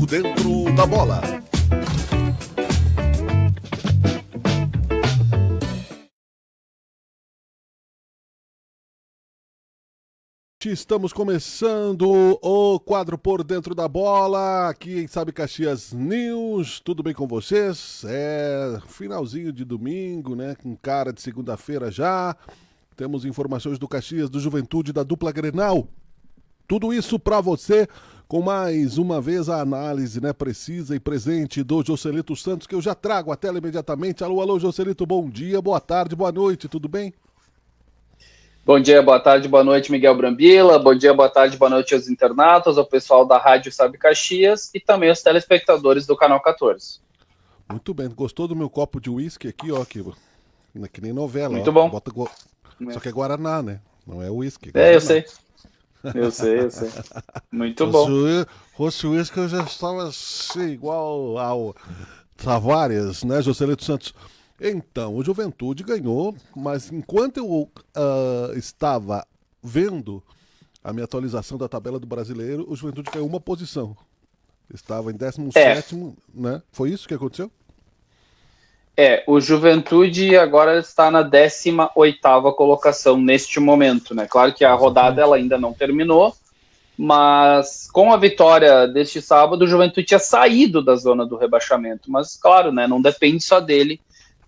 dentro da bola. Estamos começando o quadro Por Dentro da Bola, aqui em Sabe Caxias News. Tudo bem com vocês? É finalzinho de domingo, né? Com cara de segunda-feira já. Temos informações do Caxias, do Juventude, da dupla Grenal. Tudo isso para você, com mais uma vez a análise, né, precisa e presente do Joselito Santos, que eu já trago à tela imediatamente. Alô, Joselito, bom dia, boa tarde, boa noite, tudo bem? Bom dia, boa tarde, boa noite, Miguel Brambila. Bom dia, boa tarde, boa noite aos internautas, ao pessoal da Rádio Sabe Caxias e também aos telespectadores do Canal 14. Muito bem, gostou do meu copo de uísque aqui, ó, que nem novela, muito ó. bom. Só que é Guaraná, né? Não é uísque. Eu sei. Eu sei. Muito bom. Fosse uísque eu já estava assim, igual ao Tavares, né, Joselito Santos? Então, o Juventude ganhou, mas enquanto eu estava vendo a minha atualização da tabela do Brasileiro, o Juventude caiu uma posição. Estava em 17º, né? Foi isso que aconteceu? O Juventude agora está na 18ª colocação neste momento, né? Claro que a rodada ela ainda não terminou, mas com a vitória deste sábado, o Juventude tinha saído da zona do rebaixamento. Mas, claro, né, não depende só dele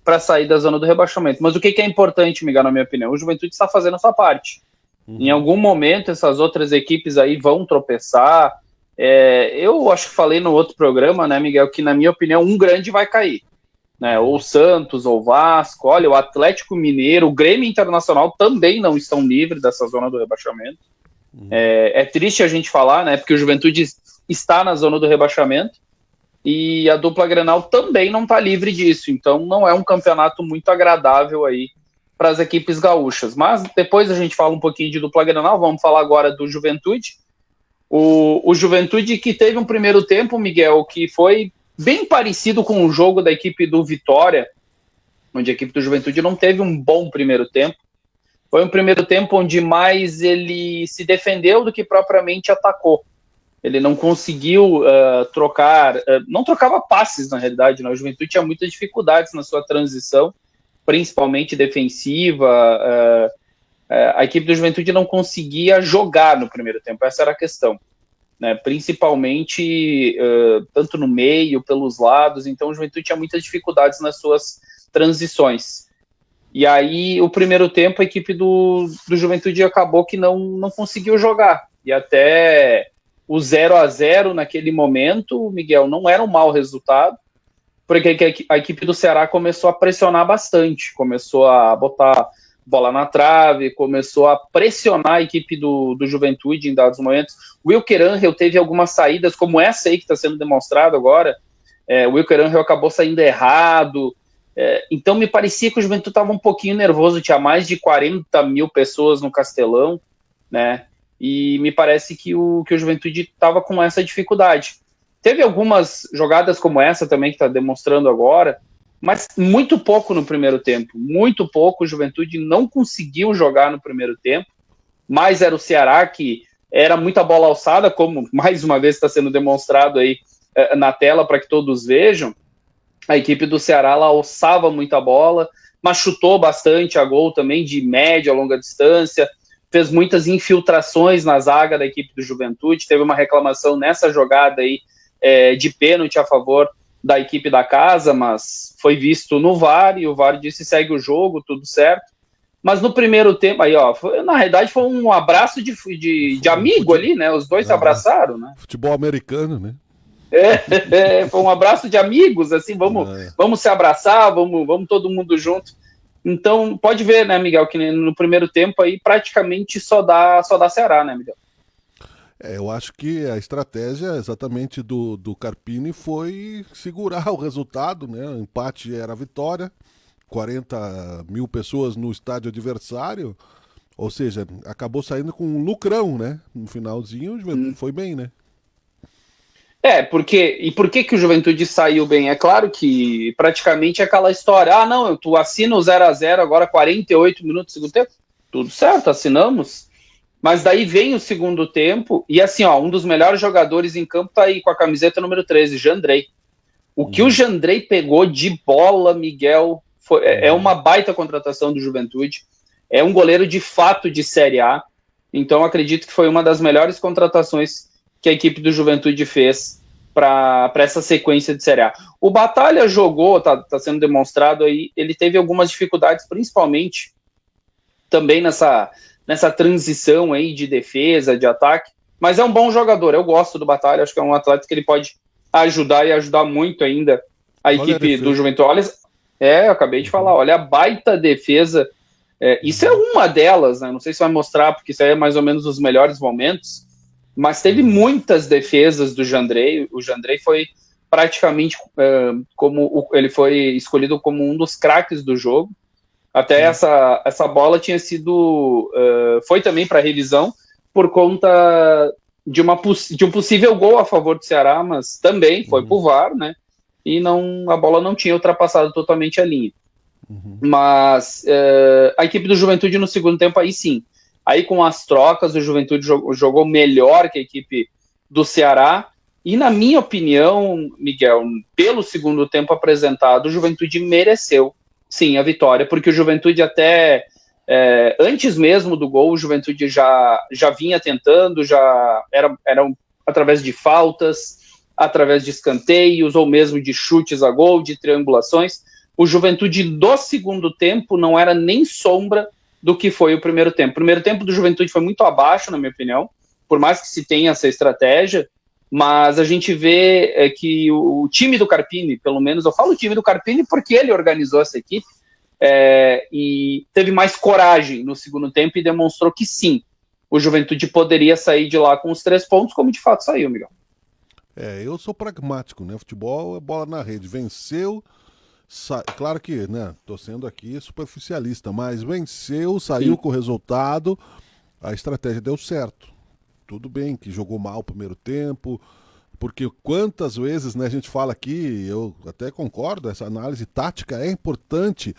para sair da zona do rebaixamento. Mas o que é importante, Miguel, na minha opinião? O Juventude está fazendo a sua parte. Em algum momento, essas outras equipes aí vão tropeçar. Eu acho que falei no outro programa, né, Miguel, que na minha opinião, um grande vai cair. Né? Ou o Santos, ou o Vasco. Olha, o Atlético Mineiro, o Grêmio Internacional também não estão livres dessa zona do rebaixamento. É triste a gente falar, né, porque o Juventude está na zona do rebaixamento e a dupla Grenal também não está livre disso, então não é um campeonato muito agradável aí para as equipes gaúchas. Mas depois a gente fala um pouquinho de dupla Grenal, vamos falar agora do Juventude. O Juventude que teve um primeiro tempo, Miguel, que foi bem parecido com o jogo da equipe do Vitória, onde a equipe do Juventude não teve um bom primeiro tempo. Foi um primeiro tempo onde mais ele se defendeu do que propriamente atacou. Ele não conseguiu não trocava passes, na realidade. Né? O Juventude tinha muitas dificuldades na sua transição, principalmente defensiva. A equipe do Juventude não conseguia jogar no primeiro tempo, essa era a questão. Né? Principalmente tanto no meio, pelos lados. Então o Juventude tinha muitas dificuldades nas suas transições. E aí, o primeiro tempo, a equipe do Juventude acabou que não conseguiu jogar. E até o 0-0 naquele momento, Miguel, não era um mau resultado, porque a equipe do Ceará começou a pressionar bastante, começou a botar bola na trave, começou a pressionar a equipe do Juventude em dados momentos. O Wilker Angel teve algumas saídas, como essa aí que está sendo demonstrado agora. O Wilker Angel acabou saindo errado. Então me parecia que o Juventude estava um pouquinho nervoso, tinha mais de 40 mil pessoas no Castelão, né? E me parece que o Juventude estava com essa dificuldade. Teve algumas jogadas como essa também que está demonstrando agora, mas muito pouco no primeiro tempo, muito pouco. O Juventude não conseguiu jogar no primeiro tempo, mas era o Ceará que era muita bola alçada, como mais uma vez está sendo demonstrado aí na tela para que todos vejam. A equipe do Ceará ela alçava muita bola, mas chutou bastante a gol também, de média a longa distância, fez muitas infiltrações na zaga da equipe do Juventude, teve uma reclamação nessa jogada aí de pênalti a favor da equipe da casa, mas foi visto no VAR, e o VAR disse segue o jogo, tudo certo. Mas no primeiro tempo, aí ó, na realidade foi um abraço de amigo ali, né? Os dois se abraçaram, né? Futebol americano, né? Foi um abraço de amigos, assim, vamos se abraçar, vamos todo mundo junto. Então, pode ver, né, Miguel, que no primeiro tempo aí praticamente só dá Ceará, né, Miguel? Eu acho que a estratégia exatamente do Carpini foi segurar o resultado, né? O empate era a vitória, 40 mil pessoas no estádio adversário, ou seja, acabou saindo com um lucrão, né? No finalzinho, foi bem, né? Por que o Juventude saiu bem? É claro que praticamente é aquela história, não, tu assina o 0-0 agora 48 minutos do segundo tempo, tudo certo, assinamos, Mas daí vem o segundo tempo, e assim, ó, um dos melhores jogadores em campo tá aí com a camiseta número 13, Jandrei. O que o Jandrei pegou de bola, Miguel, é uma baita contratação do Juventude. É um goleiro de fato de Série A. Então acredito que foi uma das melhores contratações que a equipe do Juventude fez para essa sequência de Série A. O Batalha jogou, tá sendo demonstrado aí, ele teve algumas dificuldades, principalmente também nessa transição aí de defesa, de ataque, mas é um bom jogador, eu gosto do Batalha, acho que é um atleta que ele pode ajudar e ajudar muito ainda a equipe do Juventude. Olha, eu acabei de falar, olha a baita defesa, isso é uma delas, né? Não sei se vai mostrar, porque isso aí é mais ou menos os melhores momentos, mas teve muitas defesas do Jandrei, o Jandrei foi praticamente ele foi escolhido como um dos craques do jogo. Até essa bola tinha sido foi também para revisão por conta de um possível gol a favor do Ceará, mas também foi pro VAR, né? E a bola não tinha ultrapassado totalmente a linha. Mas a equipe do Juventude no segundo tempo aí sim. Aí com as trocas o Juventude jogou melhor que a equipe do Ceará. E na minha opinião, Miguel, pelo segundo tempo apresentado, o Juventude mereceu sim a vitória, porque o Juventude até antes mesmo do gol, o Juventude já vinha tentando, já era através de faltas, através de escanteios ou mesmo de chutes a gol, de triangulações. O Juventude do segundo tempo não era nem sombra do que foi o primeiro tempo. O primeiro tempo do Juventude foi muito abaixo, na minha opinião, por mais que se tenha essa estratégia, mas a gente vê que o time do Carpini, pelo menos eu falo o time do Carpini porque ele organizou essa equipe, e teve mais coragem no segundo tempo e demonstrou que sim, o Juventude poderia sair de lá com os 3 pontos, como de fato saiu, Miguel. Eu sou pragmático, né? Futebol é bola na rede. Venceu, claro que, né? Tô sendo aqui superficialista, mas venceu, saiu com o resultado, a estratégia deu certo. Tudo bem que jogou mal o primeiro tempo, porque quantas vezes, né, a gente fala aqui, eu até concordo, essa análise tática é importante,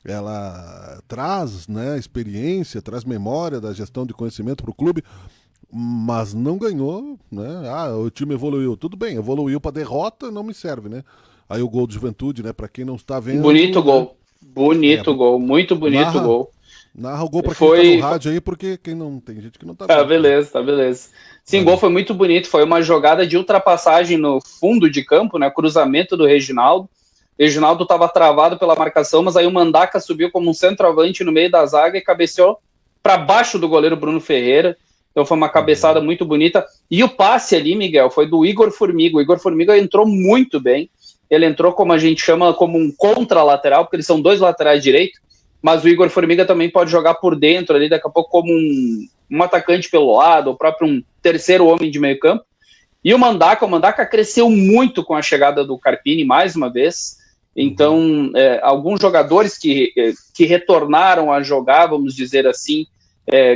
ela traz, né, experiência, traz memória da gestão de conhecimento para o clube, mas não ganhou, né? O time evoluiu, tudo bem, evoluiu para derrota, não me serve, né? Aí o gol do Juventude, né, para quem não está vendo... Bonito né? Gol, gol, muito bonito gol. Narra o gol pra quem tá no rádio aí, porque quem não tem gente que não tá vendo. Beleza. Sim, o gol foi muito bonito, foi uma jogada de ultrapassagem no fundo de campo, né, cruzamento do Reginaldo. Reginaldo estava travado pela marcação, mas aí o Mandaca subiu como um centroavante no meio da zaga e cabeceou para baixo do goleiro Bruno Ferreira. Então foi uma cabeçada muito bonita. E o passe ali, Miguel, foi do Igor Formiga. O Igor Formiga entrou muito bem. Ele entrou, como a gente chama, como um contra-lateral, porque eles são 2 laterais direitos. Mas o Igor Formiga também pode jogar por dentro ali, daqui a pouco como um atacante pelo lado, ou próprio um terceiro homem de meio campo. E o Mandaca cresceu muito com a chegada do Carpini, mais uma vez. Então, alguns jogadores que retornaram a jogar, vamos dizer assim,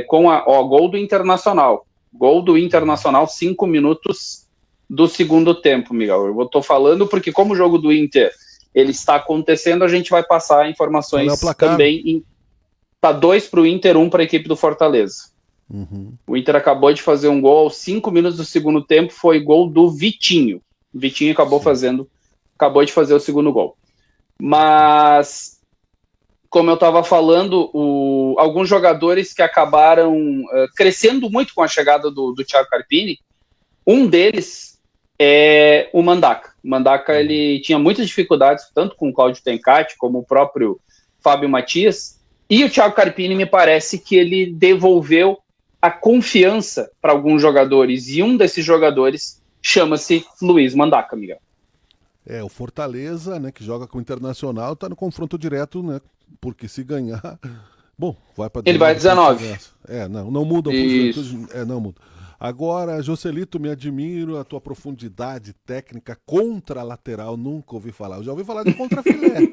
com o gol do Internacional. Gol do Internacional, 5 minutos do segundo tempo, Miguel. Eu estou falando porque como o jogo do Inter ele está acontecendo, a gente vai passar informações também. Tá 2 para o Inter, 1 para a equipe do Fortaleza. O Inter acabou de fazer um gol aos 5 minutos do segundo tempo, foi gol do Vitinho. O Vitinho acabou de fazer o segundo gol. Mas, como eu estava falando, alguns jogadores que acabaram crescendo muito com a chegada do Thiago Carpini, um deles é o Mandaca. O Mandaca ele tinha muitas dificuldades, tanto com o Cláudio Tencati, como o próprio Fábio Matias, e o Thiago Carpini me parece que ele devolveu a confiança para alguns jogadores, e um desses jogadores chama-se Luiz Mandaca, Miguel. O Fortaleza, né, que joga com o Internacional, tá no confronto direto, né, porque se ganhar... Bom, vai para 19. Ele vai 19. Não muda o Juventude, não muda. Agora, Joselito, me admiro a tua profundidade técnica contra lateral, nunca ouvi falar. Eu já ouvi falar de contrafilé.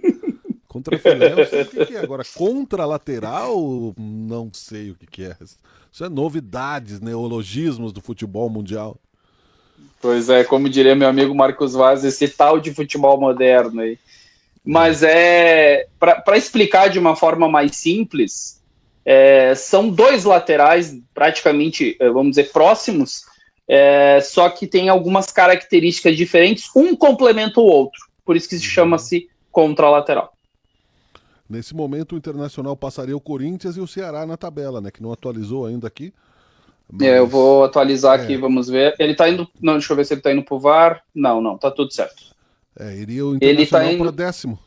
Contrafilé eu sei o que é. Agora, contra lateral, não sei o que é. Isso é novidades, neologismos do futebol mundial. Pois é, como diria meu amigo Marcos Vaz, esse tal de futebol moderno aí. Mas para explicar de uma forma mais simples, São dois laterais praticamente, vamos dizer, próximos, só que tem algumas características diferentes, um complementa o outro, por isso que se chama-se contralateral. Nesse momento o Internacional passaria o Corinthians e o Ceará na tabela, né, que não atualizou ainda aqui. Mas... eu vou atualizar aqui, vamos ver. Ele tá indo, não, deixa eu ver se ele tá indo pro VAR. Não, tá tudo certo. Iria o Internacional ele tá para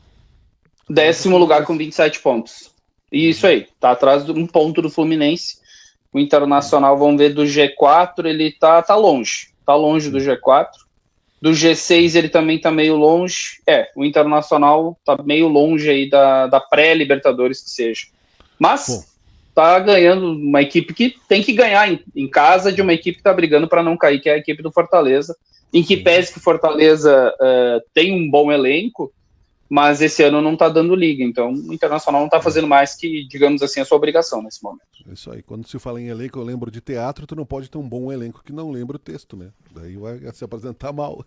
décimo lugar com 27 pontos. Isso aí, tá atrás de um ponto do Fluminense. O Internacional, vamos ver, do G4, ele tá longe. Tá longe do G4. Do G6 ele também tá meio longe. O Internacional tá meio longe aí da pré-Libertadores que seja. Mas tá ganhando uma equipe que tem que ganhar em casa de uma equipe que tá brigando para não cair, que é a equipe do Fortaleza. Em que pese que o Fortaleza tem um bom elenco, mas esse ano não tá dando liga, então o Internacional não tá fazendo mais que, digamos assim, a sua obrigação nesse momento. Isso aí, quando se fala em elenco, eu lembro de teatro, tu não pode ter um bom elenco que não lembra o texto, né? Daí vai se apresentar mal.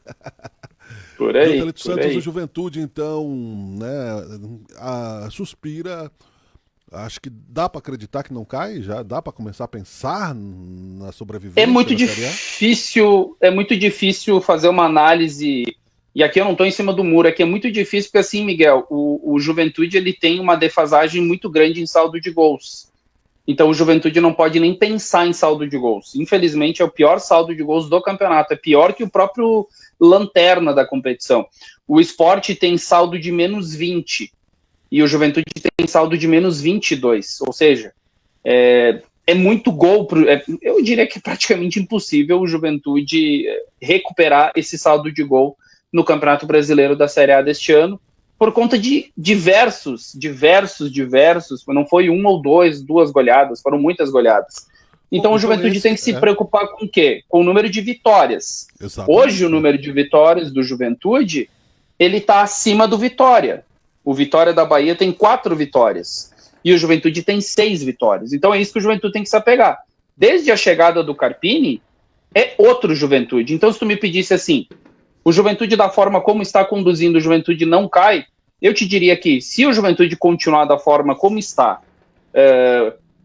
Por aí, Joselito Santos, o Juventude, então, né, suspira. Acho que dá para acreditar que não cai, já dá para começar a pensar na sobrevivência. É muito difícil fazer uma análise. E aqui eu não estou em cima do muro, aqui é muito difícil, porque assim, Miguel, o Juventude ele tem uma defasagem muito grande em saldo de gols. Então o Juventude não pode nem pensar em saldo de gols. Infelizmente é o pior saldo de gols do campeonato, é pior que o próprio lanterna da competição. O Sport tem saldo de menos 20 e o Juventude tem saldo de menos 22, ou seja, é muito gol, eu diria que é praticamente impossível o Juventude recuperar esse saldo de gol no Campeonato Brasileiro da Série A deste ano, por conta de diversos, não foi um ou duas goleadas, foram muitas goleadas. Então o Juventude tem que se preocupar com o quê? Com o número de vitórias. Exatamente. Hoje o número de vitórias do Juventude, ele está acima do Vitória. O Vitória da Bahia tem 4 vitórias. E o Juventude tem 6 vitórias. Então é isso que o Juventude tem que se apegar. Desde a chegada do Carpini, é outro Juventude. Então se tu me pedisse assim, o Juventude da forma como está conduzindo, o Juventude não cai, eu te diria que se o Juventude continuar da forma como está,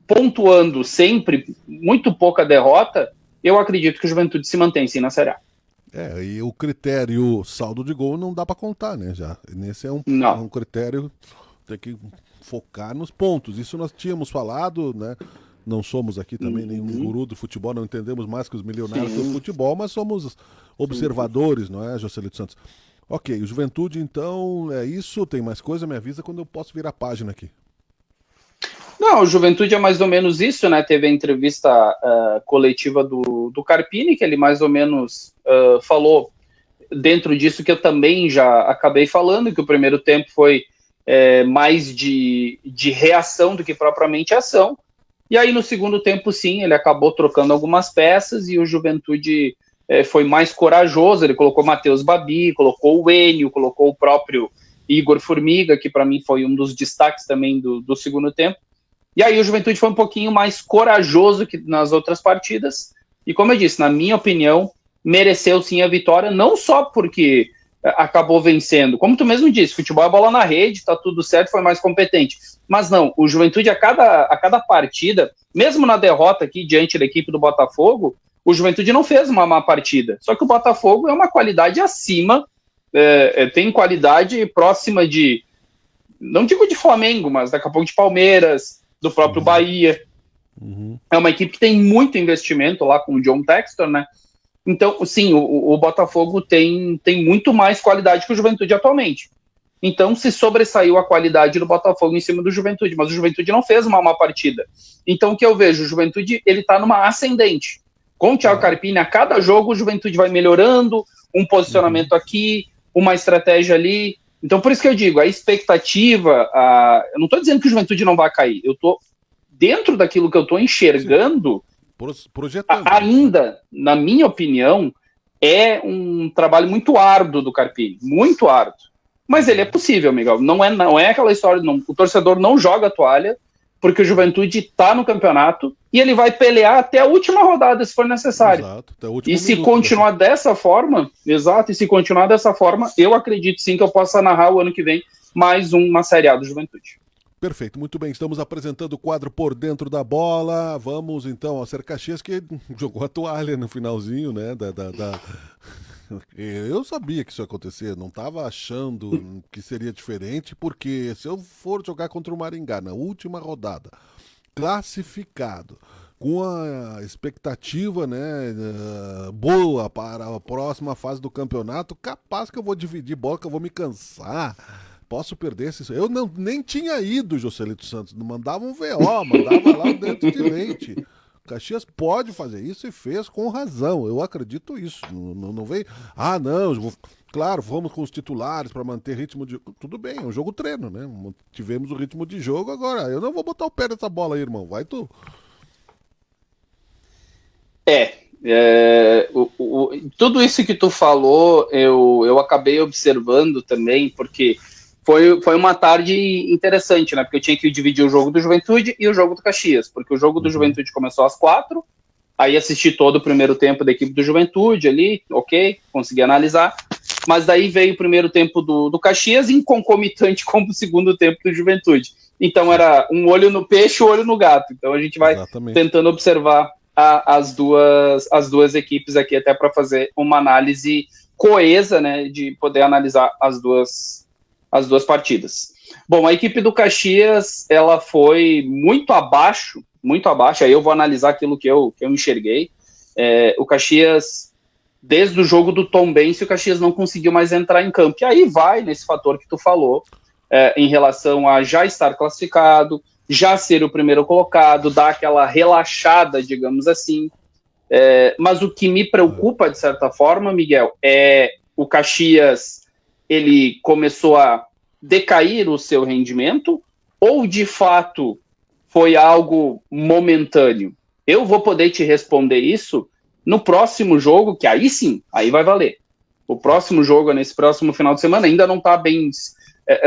pontuando sempre, muito pouca derrota, eu acredito que o Juventude se mantém sim na Série A. E o critério saldo de gol não dá para contar, né? Já. Nesse é um critério, tem que focar nos pontos. Isso nós tínhamos falado, né? Não somos aqui também nenhum guru do futebol, não entendemos mais que os milionários do futebol, mas somos observadores, não é, Joselito Santos? Ok, o Juventude, então, é isso? Tem mais coisa? Me avisa quando eu posso virar a página aqui. Não, o Juventude é mais ou menos isso, né? Teve a entrevista coletiva do Carpini, que ele mais ou menos falou dentro disso que eu também já acabei falando, que o primeiro tempo foi mais de reação do que propriamente ação. E aí no segundo tempo, sim, ele acabou trocando algumas peças e o Juventude foi mais corajoso, ele colocou Matheus Babi, colocou o Enio, colocou o próprio Igor Formiga, que para mim foi um dos destaques também do segundo tempo. E aí o Juventude foi um pouquinho mais corajoso que nas outras partidas, e como eu disse, na minha opinião, mereceu sim a vitória, não só porque acabou vencendo, como tu mesmo disse, futebol é bola na rede, tá tudo certo, foi mais competente, mas não, o Juventude a cada partida, mesmo na derrota aqui diante da equipe do Botafogo, o Juventude não fez uma má partida, só que o Botafogo é uma qualidade acima, tem qualidade próxima de, não digo de Flamengo, mas daqui a pouco de Palmeiras, do próprio Bahia. É uma equipe que tem muito investimento lá com o John Textor, né? Então, sim, o Botafogo tem muito mais qualidade que o Juventude atualmente. Então, se sobressaiu a qualidade do Botafogo em cima do Juventude, mas o Juventude não fez uma má partida. Então, o que eu vejo, o Juventude, ele tá numa ascendente. Com o Thiago Carpini, a cada jogo, o Juventude vai melhorando, um posicionamento aqui, uma estratégia ali. Então, por isso que eu digo, a expectativa, eu não estou dizendo que o Juventude não vai cair, eu estou dentro daquilo que eu estou enxergando, projetando. Ainda, na minha opinião, é um trabalho muito árduo do Carpini, muito árduo. Mas ele é possível, Miguel. Não é aquela história, o torcedor não joga a toalha, porque o Juventude está no campeonato e ele vai pelear até a última rodada, se for necessário. Exato, e se continuar dessa forma, eu acredito sim que eu possa narrar o ano que vem mais uma Série A do Juventude. Perfeito, muito bem. Estamos apresentando o quadro Por Dentro da Bola. Vamos então ao Ser Caxias, que jogou a toalha no finalzinho, né? Eu sabia que isso ia acontecer, não estava achando que seria diferente, porque se eu for jogar contra o Maringá na última rodada, classificado, com a expectativa, né, boa para a próxima fase do campeonato, capaz que eu vou dividir bola, que eu vou me cansar. Posso perder esse. Eu não, nem tinha ido, Joselito Santos. Não mandava um VO, mandava lá dentro de leite. O Caxias pode fazer isso e fez com razão. Eu acredito isso. Não vem. Ah, não. Claro, vamos com os titulares para manter ritmo de. Tudo bem, é um jogo treino, né? Tivemos o ritmo de jogo agora. Eu não vou botar o pé nessa bola aí, irmão. Vai tu. Tudo isso que tu falou, eu acabei observando também, porque foi uma tarde interessante, né? Porque eu tinha que dividir o jogo do Juventude e o jogo do Caxias, porque o jogo do Juventude começou às 4, aí assisti todo o primeiro tempo da equipe do Juventude ali, ok, consegui analisar, mas daí veio o primeiro tempo do Caxias em concomitante com o segundo tempo do Juventude. Então era um olho no peixe, um olho no gato. Então a gente vai tentando observar as duas equipes aqui, até para fazer uma análise coesa, né, de poder analisar as duas partidas. Bom, a equipe do Caxias, ela foi muito abaixo, aí eu vou analisar aquilo que eu enxerguei. O Caxias, desde o jogo do Tombense, o Caxias não conseguiu mais entrar em campo, e aí vai nesse fator que tu falou, em relação a já estar classificado, já ser o primeiro colocado, dar aquela relaxada, digamos assim. Mas o que me preocupa, de certa forma, Miguel, é o Caxias, ele começou a decair o seu rendimento, ou de fato foi algo momentâneo? Eu vou poder te responder isso no próximo jogo, que aí sim, aí vai valer. O próximo jogo, nesse próximo final de semana, ainda não está bem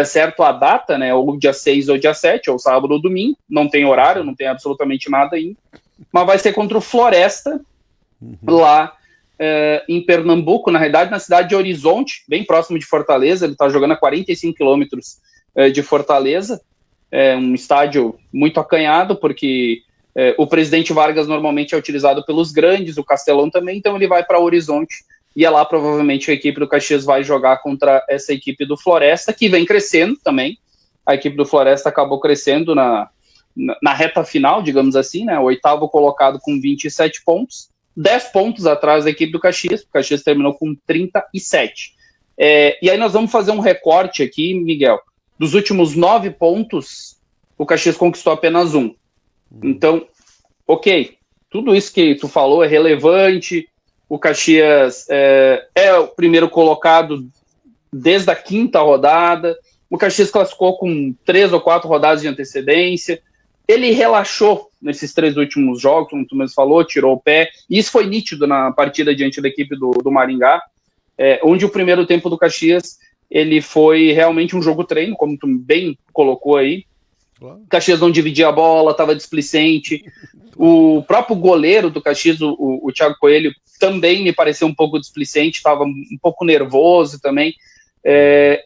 certo a data, né? Ou dia 6 ou dia 7, ou sábado ou domingo, não tem horário, não tem absolutamente nada ainda, mas vai ser contra o Floresta, lá em Pernambuco, na realidade na cidade de Horizonte, bem próximo de Fortaleza. Ele está jogando a 45 quilômetros de Fortaleza, um estádio muito acanhado, porque o Presidente Vargas normalmente é utilizado pelos grandes, o Castelão também, então ele vai para Horizonte, e é lá provavelmente a equipe do Caxias vai jogar contra essa equipe do Floresta, que vem crescendo também. A equipe do Floresta acabou crescendo na reta final, digamos assim, né? O 8º colocado com 27 pontos, 10 pontos atrás da equipe do Caxias. O Caxias terminou com 37. E aí nós vamos fazer um recorte aqui, Miguel. Dos últimos 9 pontos, o Caxias conquistou apenas 1. Então, ok, tudo isso que tu falou é relevante. O Caxias é o primeiro colocado desde a 5ª rodada. O Caxias classificou com 3 ou 4 rodadas de antecedência. Ele relaxou nesses 3 últimos jogos, como tu mesmo falou, tirou o pé. E isso foi nítido na partida diante da equipe do Maringá, onde o primeiro tempo do Caxias ele foi realmente um jogo treino, como tu bem colocou aí. O Caxias não dividia a bola, estava displicente. O próprio goleiro do Caxias, o Thiago Coelho, também me pareceu um pouco displicente, estava um pouco nervoso também.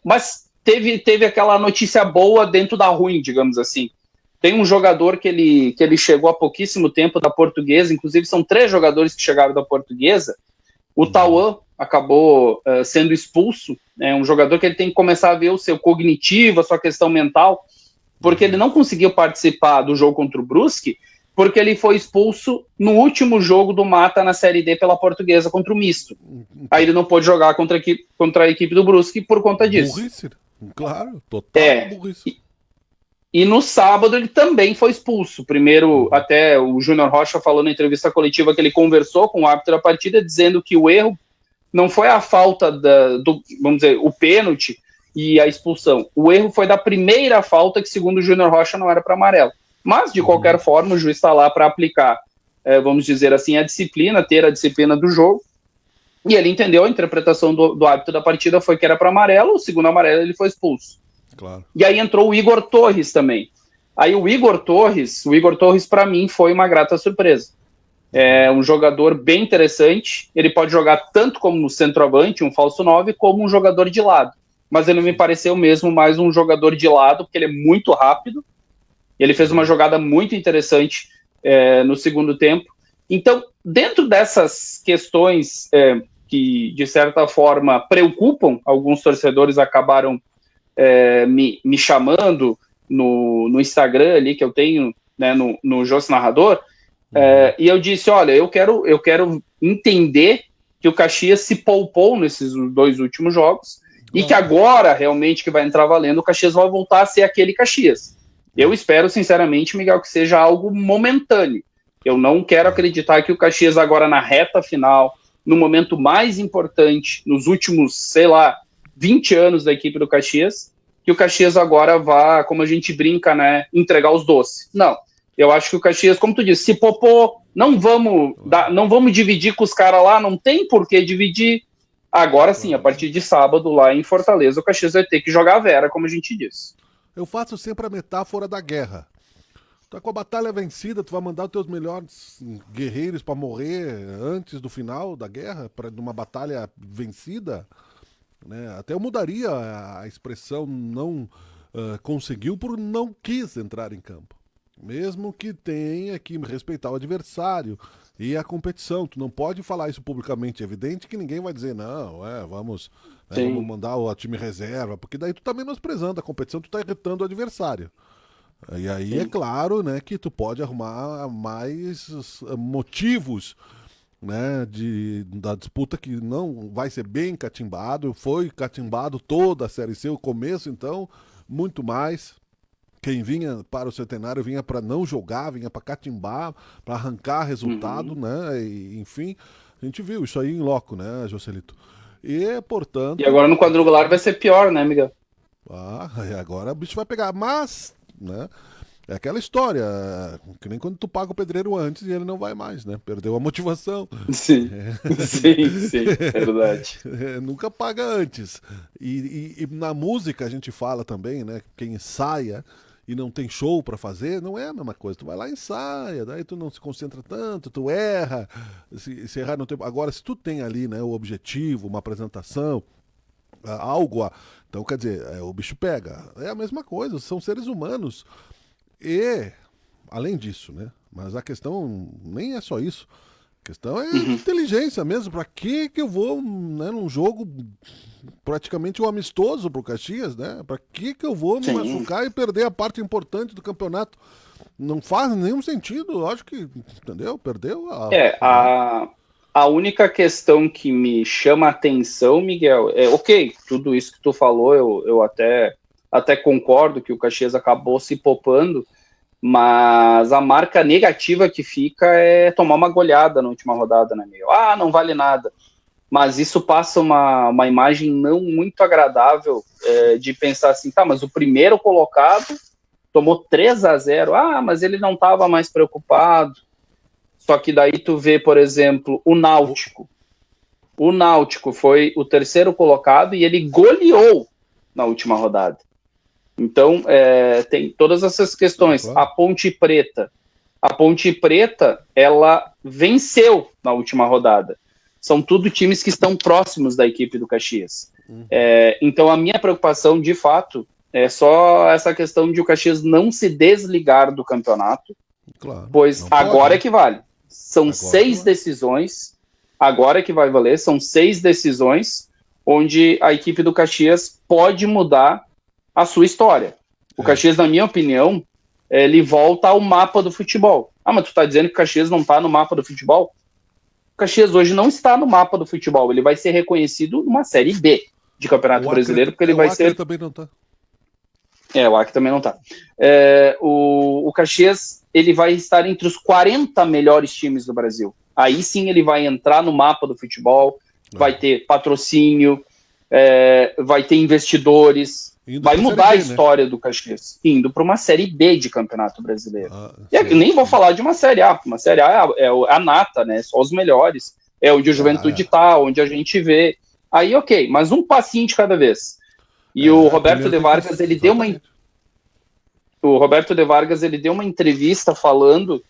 Mas teve aquela notícia boa dentro da ruim, digamos assim. Tem um jogador que ele chegou há pouquíssimo tempo da Portuguesa, inclusive são 3 jogadores que chegaram da Portuguesa. O Tauan acabou sendo expulso, um jogador que ele tem que começar a ver o seu cognitivo, a sua questão mental, porque ele não conseguiu participar do jogo contra o Brusque, porque ele foi expulso no último jogo do Mata na Série D pela Portuguesa contra o Misto. Aí ele não pôde jogar contra a equipe do Brusque por conta disso. Burrice, claro, total burrice. E no sábado ele também foi expulso. Primeiro, até o Júnior Rocha falou na entrevista coletiva que ele conversou com o árbitro da partida, dizendo que o erro não foi a falta vamos dizer, o pênalti e a expulsão. O erro foi da primeira falta, que segundo o Júnior Rocha não era para amarelo. Mas, de qualquer forma, o juiz está lá para aplicar, vamos dizer assim, a disciplina, ter a disciplina do jogo. E ele entendeu, a interpretação do árbitro da partida foi que era para amarelo, o segundo amarelo ele foi expulso. Claro. E aí entrou o Igor Torres também. Aí o Igor Torres para mim foi uma grata surpresa. É um jogador bem interessante, ele pode jogar tanto como centroavante, um falso 9, como um jogador de lado. Mas ele me pareceu mesmo mais um jogador de lado, porque ele é muito rápido, Ele fez uma jogada muito interessante no segundo tempo. Então, dentro dessas questões que, de certa forma, preocupam, alguns torcedores acabaram me chamando no Instagram ali, que eu tenho, né, no Jôs Narrador, e eu disse, olha, eu quero entender que o Caxias se poupou nesses 2 últimos jogos, e que agora, realmente, que vai entrar valendo, o Caxias vai voltar a ser aquele Caxias. Eu espero, sinceramente, Miguel, que seja algo momentâneo. Eu não quero acreditar que o Caxias agora na reta final, no momento mais importante, nos últimos, sei lá, 20 anos da equipe do Caxias, que o Caxias agora vá, como a gente brinca, né, entregar os doces. Não. Eu acho que o Caxias, como tu disse, se popou, não vamos dividir com os caras lá, não tem por que dividir. Agora sim, a partir de sábado, lá em Fortaleza, o Caxias vai ter que jogar a Vera, como a gente disse. Eu faço sempre a metáfora da guerra. Tá com a batalha vencida, tu vai mandar os teus melhores guerreiros para morrer antes do final da guerra, para numa batalha vencida, né? Até eu mudaria a expressão não conseguiu por não quis entrar em campo. Mesmo que tenha que respeitar o adversário e a competição. Tu não pode falar isso publicamente. É evidente que ninguém vai dizer, não, vamos mandar o time reserva, porque daí tu tá menosprezando a competição, tu tá irritando o adversário. E aí Sim. É claro, né, que tu pode arrumar mais motivos, né, da disputa que não vai ser bem catimbado. Foi catimbado toda a Série C, o começo então, muito mais. Quem vinha para o Centenário vinha para não jogar, vinha para catimbar, para arrancar resultado, né, e, enfim, a gente viu isso aí em loco, né, Joselito? E, portanto... E agora no quadrangular vai ser pior, né, Miguel? Agora o bicho vai pegar, mas... né? É aquela história, que nem quando tu paga o pedreiro antes e ele não vai mais, né? Perdeu a motivação. Sim, sim, verdade. Nunca paga antes. E na música a gente fala também, né? Quem ensaia e não tem show pra fazer, não é a mesma coisa. Tu vai lá e ensaia, daí tu não se concentra tanto, tu erra. Se errar no tempo. Agora, se tu tem ali, né, o objetivo, uma apresentação, algo... Então, quer dizer, o bicho pega. É a mesma coisa, são seres humanos. E, além disso, né? Mas a questão nem é só isso. A questão é de inteligência mesmo. Pra que eu vou, né, num jogo praticamente um amistoso pro Caxias, né? Pra que eu vou me machucar e perder a parte importante do campeonato? Não faz nenhum sentido. Eu acho que, entendeu? Perdeu a única questão que me chama a atenção, Miguel, ok, tudo isso que tu falou, eu até concordo que o Caxias acabou se poupando, mas a marca negativa que fica é tomar uma goleada na última rodada, né, Miguel? Não vale nada. Mas isso passa uma imagem não muito agradável de pensar assim, tá, mas o primeiro colocado tomou 3-0, mas ele não estava mais preocupado. Só que daí tu vê, por exemplo, o Náutico. O Náutico foi o terceiro colocado e ele goleou na última rodada. Então, tem todas essas questões. Claro. A Ponte Preta, ela venceu na última rodada. São tudo times que estão próximos da equipe do Caxias. Então, a minha preocupação, de fato, é só essa questão de o Caxias não se desligar do campeonato, claro, pois agora é que vale. São agora 6 decisões, agora é que vai valer, são 6 decisões onde a equipe do Caxias pode mudar a sua história. O Caxias, na minha opinião, ele volta ao mapa do futebol. Mas tu tá dizendo que o Caxias não tá no mapa do futebol? O Caxias hoje não está no mapa do futebol, ele vai ser reconhecido numa Série B de Campeonato Brasileiro, porque ele vai ser... O também não tá. O Acre também não tá. O Caxias, ele vai estar entre os 40 melhores times do Brasil. Aí sim ele vai entrar no mapa do futebol, vai ter patrocínio, vai ter investidores, vai mudar a história do Caxias, indo para uma Série B de Campeonato Brasileiro. Nem vou falar de uma Série A, porque uma Série A é a nata, né? Só os melhores. É onde o Juventude tá, onde a gente vê. Aí, ok, mas um passinho de cada vez. E o Roberto de Vargas, ele deu uma entrevista falando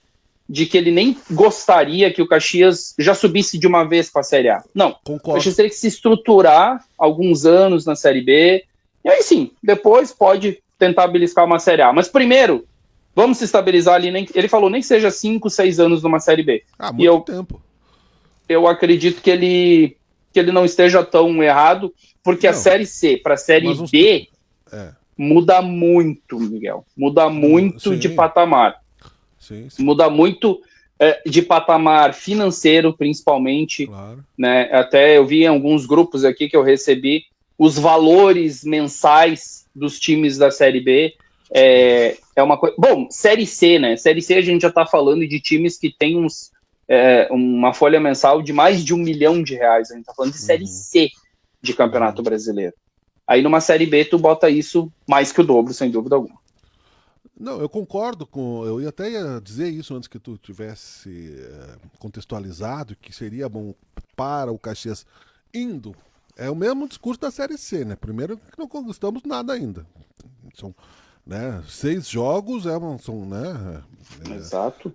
de que ele nem gostaria que o Caxias já subisse de uma vez para a Série A. Não, concordo. O Caxias teria que se estruturar alguns anos na Série B, e aí sim, depois pode tentar beliscar uma Série A. Mas primeiro, Vamos se estabilizar ali, ele falou, nem que seja 5, 6 anos numa Série B. Muito tempo. Eu acredito que ele não esteja tão errado, porque a Série C para a Série B muda muito, Miguel. Muda muito de patamar. Sim. Muda muito de patamar financeiro, principalmente. Claro. Né? Até eu vi em alguns grupos aqui que eu recebi os valores mensais dos times da Série B. É uma coisa. Bom, Série C, né? Série C a gente já está falando de times que tem uma folha mensal de mais de R$1 milhão. A gente está falando de Série C de Campeonato Brasileiro. Aí numa Série B tu bota isso mais que o dobro, sem dúvida alguma. Não, eu concordo eu ia até dizer isso antes que tu tivesse contextualizado, que seria bom para o Caxias indo. É o mesmo discurso da Série C, né? Primeiro que não conquistamos nada ainda. São 6 jogos, são, né? Exato.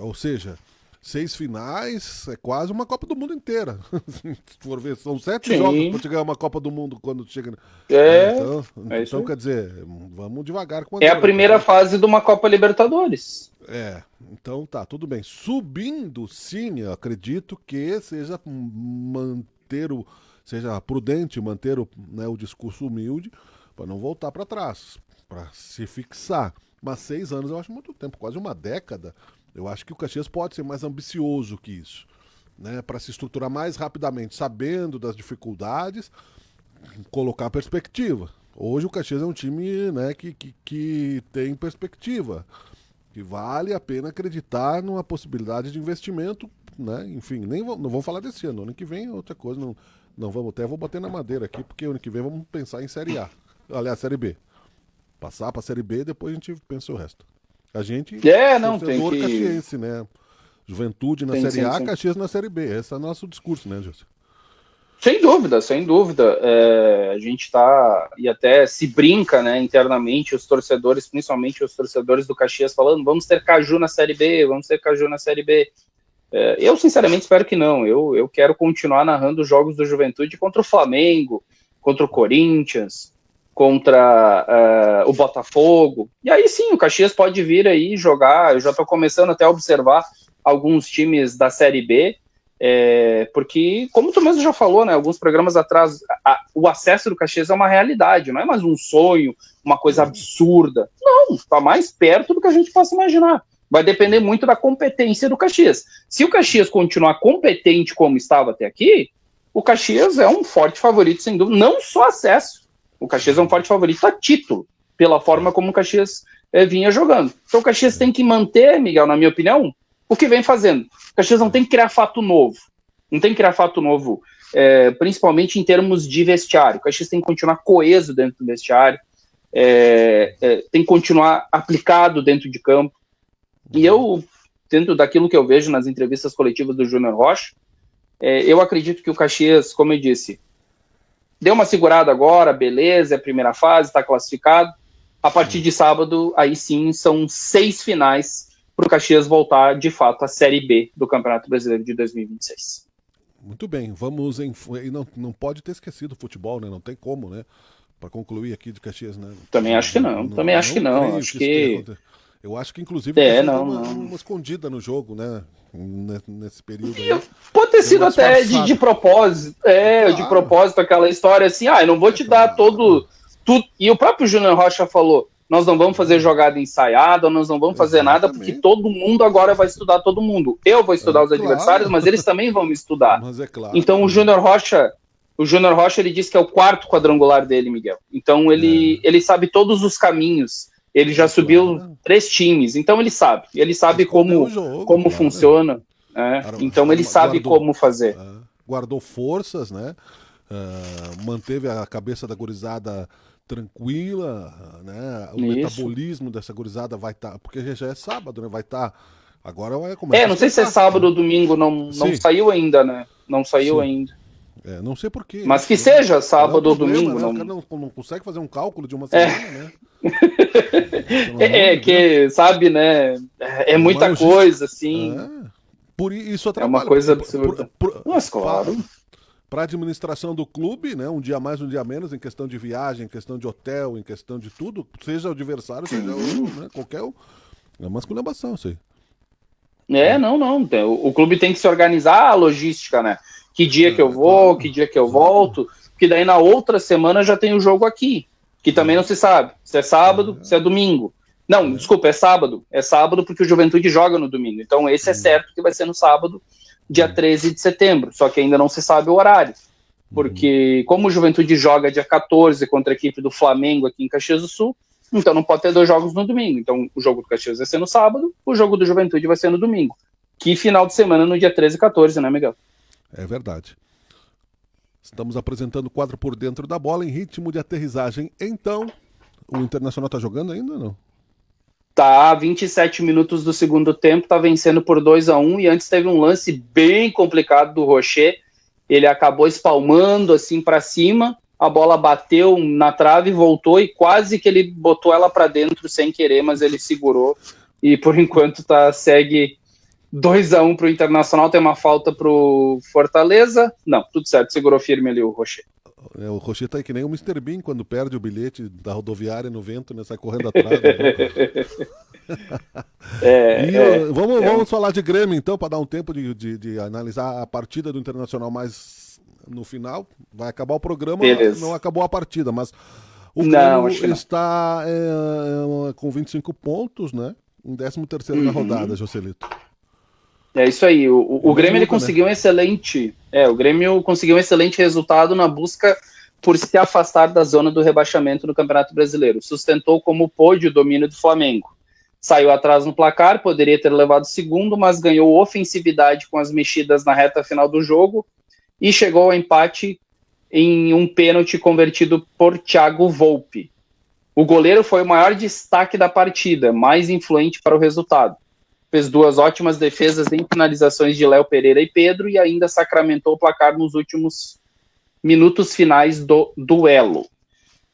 Ou seja, 6 finais, é quase uma Copa do Mundo inteira. Se for ver, são 7 jogos para te ganhar uma Copa do Mundo quando chega. Então quer dizer, vamos devagar com a primeira fase de uma Copa Libertadores. Então tá, tudo bem. Subindo, sim, eu acredito que seja seja prudente manter o discurso humilde para não voltar para trás, para se fixar. Mas 6 anos eu acho muito tempo, quase uma década. Eu acho que o Caxias pode ser mais ambicioso que isso, né? Para se estruturar mais rapidamente, sabendo das dificuldades, colocar perspectiva. Hoje o Caxias é um time, né, que tem perspectiva, que vale a pena acreditar numa possibilidade de investimento, né? Enfim, não vamos falar desse ano que vem é outra coisa, não vamos, até vou bater na madeira aqui, porque ano que vem vamos pensar em Série A, aliás, Série B. Passar para a Série B, depois a gente pensa o resto. A gente tem que... caxiense, né? Juventude na Série A, Caxias na Série B. Esse é o nosso discurso, né, José? Sem dúvida, sem dúvida. A gente tá, e até se brinca, né, internamente, os torcedores, principalmente os torcedores do Caxias, falando, vamos ter Caju na Série B, vamos ter Caju na Série B. Eu, sinceramente, espero que não. Eu quero continuar narrando os jogos do Juventude contra o Flamengo, contra o Corinthians, contra o Botafogo. E aí sim, o Caxias pode vir aí jogar. Eu já estou começando até a observar alguns times da Série B, porque, como tu mesmo já falou, né, alguns programas atrás, o acesso do Caxias é uma realidade, não é mais um sonho, uma coisa absurda. Não, está mais perto do que a gente possa imaginar. Vai depender muito da competência do Caxias. Se o Caxias continuar competente como estava até aqui, o Caxias é um forte favorito, sem dúvida, não só acesso. O Caxias é um forte favorito a título, pela forma como o Caxias vinha jogando. Então o Caxias tem que manter, Miguel, na minha opinião, o que vem fazendo. O Caxias não tem que criar fato novo. Não tem que criar fato novo, principalmente em termos de vestiário. O Caxias tem que continuar coeso dentro do vestiário, tem que continuar aplicado dentro de campo. E eu, dentro daquilo que eu vejo nas entrevistas coletivas do Júnior Rocha, eu acredito que o Caxias, como eu disse, deu uma segurada agora, beleza, é a primeira fase, está classificado. A partir de sábado, aí sim, são 6 finais para o Caxias voltar, de fato, à Série B do Campeonato Brasileiro de 2026. Muito bem, vamos em... Não pode ter esquecido o futebol, né? Não tem como, né? Para concluir aqui de Caxias, né? Também acho que não. Eu acho que, inclusive, deu uma escondida no jogo, né? Nesse período. Pode ter sido até de propósito. De propósito, aquela história assim, eu não vou te dar tudo. E o próprio Júnior Rocha falou, nós não vamos fazer jogada ensaiada, nós não vamos fazer nada, porque todo mundo agora vai estudar todo mundo. Eu vou estudar os adversários, mas eles também vão me estudar. Mas claro, então o Júnior Rocha, ele disse que é o 4º quadrangular dele, Miguel. Então ele sabe todos os caminhos. Ele já subiu 3 times, então ele sabe como funciona, então ele sabe como fazer. Guardou forças, né? Manteve a cabeça da gurizada tranquila, né? O metabolismo dessa gurizada vai estar, porque já é sábado, né? Vai estar, agora vai começar. Não sei se é sábado ou domingo, não saiu ainda, né? Não saiu ainda. Não sei porquê. Mas que seja sábado ou domingo. Né? O cara não consegue fazer um cálculo de uma semana, né? Que, sabe, né? É muita coisa, assim. Por isso atrapalha. É uma coisa absurda. Mas claro. para a administração do clube, né? Um dia mais, um dia menos, em questão de viagem, em questão de hotel, em questão de tudo, seja o adversário, seja né, qualquer um. É uma esculhambação isso aí. Não. O clube tem que se organizar a logística, né? Que dia que eu vou, claro, que dia que eu volto, que daí na outra semana já tem o jogo aqui, que também não se sabe se é sábado, se é domingo. Não, desculpa, é sábado. É sábado porque o Juventude joga no domingo. Então esse é certo que vai ser no sábado, dia 13 de setembro, só que ainda não se sabe o horário. Porque como o Juventude joga dia 14 contra a equipe do Flamengo aqui em Caxias do Sul, então não pode ter 2 jogos no domingo. Então o jogo do Caxias vai ser no sábado, o jogo do Juventude vai ser no domingo. Que final de semana no dia 13 e 14, né, Miguel? É verdade. Estamos apresentando o quadro Por Dentro da Bola em ritmo de aterrissagem. Então, o Internacional tá jogando ainda ou não? Tá, 27 minutos do segundo tempo, tá vencendo por 2-1, e antes teve um lance bem complicado do Rocher. Ele acabou espalmando assim para cima, a bola bateu na trave, voltou e quase que ele botou ela para dentro sem querer, mas ele segurou e por enquanto segue 2-1 pro Internacional. Tem uma falta pro Fortaleza. Não, tudo certo, segurou firme ali o Rocher. O Rocher tá aí que nem o Mr. Bean quando perde o bilhete da rodoviária no vento, né? Sai correndo atrás. Vamos falar de Grêmio, então, para dar um tempo de analisar a partida do Internacional mais no final. Vai acabar o programa, não acabou a partida, mas o Grêmio está com 25 pontos, né? Em 13º na rodada, Joselito. É isso aí. O Grêmio ele conseguiu um excelente. O Grêmio conseguiu um excelente resultado na busca por se afastar da zona do rebaixamento no Campeonato Brasileiro. Sustentou como pôde o domínio do Flamengo. Saiu atrás no placar, poderia ter levado segundo, mas ganhou ofensividade com as mexidas na reta final do jogo e chegou ao empate em um pênalti convertido por Thiago Volpi. O goleiro foi o maior destaque da partida, mais influente para o resultado. Fez 2 ótimas defesas em finalizações de Léo Pereira e Pedro e ainda sacramentou o placar nos últimos minutos finais do duelo.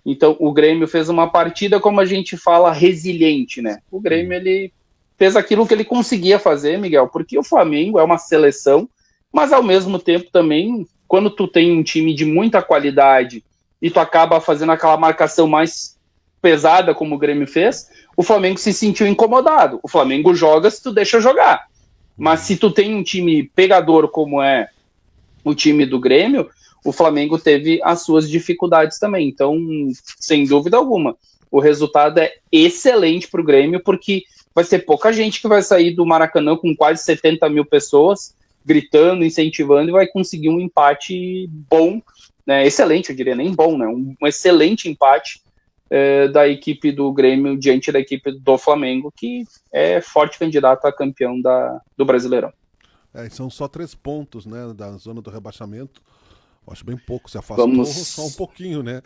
Então, o Grêmio fez uma partida, como a gente fala, resiliente, né? O Grêmio, ele fez aquilo que ele conseguia fazer, Miguel, porque o Flamengo é uma seleção, mas ao mesmo tempo também, quando tu tem um time de muita qualidade e tu acaba fazendo aquela marcação mais pesada, como o Grêmio fez, o Flamengo se sentiu incomodado. O Flamengo joga se tu deixa jogar. Mas se tu tem um time pegador como é o time do Grêmio, o Flamengo teve as suas dificuldades também. Então, sem dúvida alguma, o resultado é excelente para o Grêmio, porque vai ser pouca gente que vai sair do Maracanã com quase 70 mil pessoas gritando, incentivando, e vai conseguir um empate bom, né? Excelente, eu diria, nem bom, né? Um excelente empate da equipe do Grêmio diante da equipe do Flamengo, que é forte candidato a campeão do Brasileirão. São só 3 pontos, né, da zona do rebaixamento. Eu acho bem pouco, se afastou só um pouquinho, né?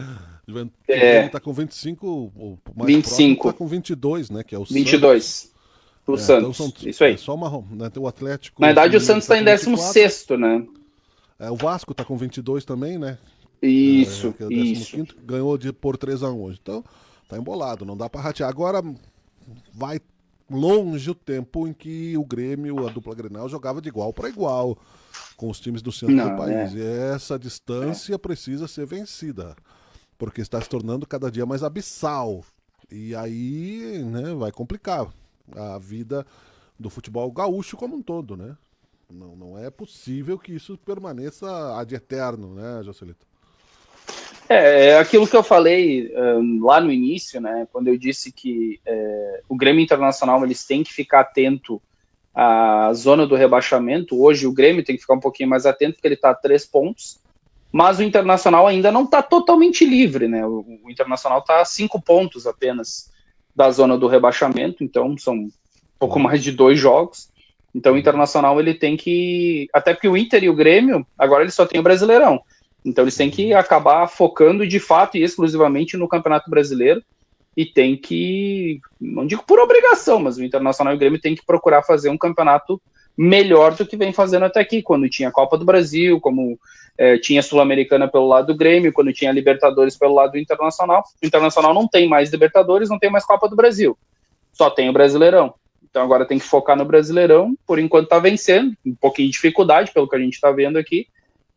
O Grêmio tá com 25, o mais 25. próximo tá com 22, né, que é o 22. Santos. O Santos, então isso aí. É só né, tem o Atlético... Na verdade, o Santos está em 16º, né? O Vasco tá com 22 também, né? Isso, que é o 15º, ganhou por 3-1 hoje. Então, tá embolado, não dá pra ratear. Agora vai longe o tempo em que o Grêmio, a dupla Grenal, jogava de igual para igual com os times do centro do país. E essa distância precisa ser vencida, porque está se tornando cada dia mais abissal. E aí, né, vai complicar a vida do futebol gaúcho como um todo, né? Não é possível que isso permaneça ad eterno, né, Joselito? É aquilo que eu falei lá no início, né, quando eu disse que o Grêmio Internacional eles têm que ficar atento à zona do rebaixamento. Hoje o Grêmio tem que ficar um pouquinho mais atento, porque ele está a 3 pontos, mas o Internacional ainda não está totalmente livre, né? O Internacional está a 5 pontos apenas da zona do rebaixamento, então são um pouco mais de 2 jogos. Então o Internacional ele tem que... Até porque o Inter e o Grêmio, agora eles só têm o Brasileirão. Então eles têm que acabar focando de fato e exclusivamente no Campeonato Brasileiro, e tem que, não digo por obrigação, mas o Internacional e o Grêmio tem que procurar fazer um campeonato melhor do que vem fazendo até aqui, quando tinha a Copa do Brasil, como tinha a Sul-Americana pelo lado do Grêmio, quando tinha a Libertadores pelo lado do Internacional. O Internacional não tem mais Libertadores, não tem mais Copa do Brasil, só tem o Brasileirão. Então agora tem que focar no Brasileirão, por enquanto tá vencendo, um pouquinho de dificuldade pelo que a gente tá vendo aqui,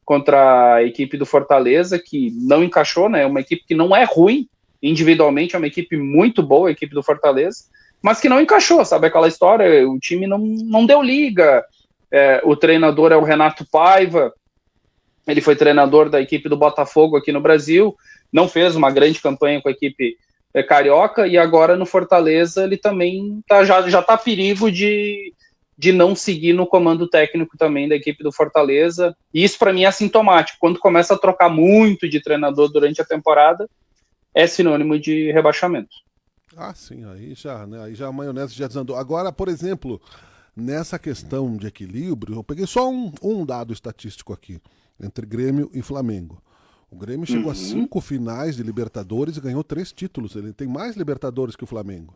contra a equipe do Fortaleza, que não encaixou, né? Uma equipe que não é ruim individualmente, é uma equipe muito boa, a equipe do Fortaleza, mas que não encaixou, sabe aquela história? O time não deu liga, o treinador é o Renato Paiva, ele foi treinador da equipe do Botafogo aqui no Brasil, não fez uma grande campanha com a equipe carioca, e agora no Fortaleza ele também já tá a perigo de não seguir no comando técnico também da equipe do Fortaleza, e isso para mim é sintomático. Quando começa a trocar muito de treinador durante a temporada, é sinônimo de rebaixamento. Ah, sim, aí já, né? Aí já a maionese já desandou. Agora, por exemplo, nessa questão de equilíbrio, eu peguei só um dado estatístico aqui, entre Grêmio e Flamengo. O Grêmio chegou a 5 finais de Libertadores e ganhou 3 títulos. Ele tem mais Libertadores que o Flamengo.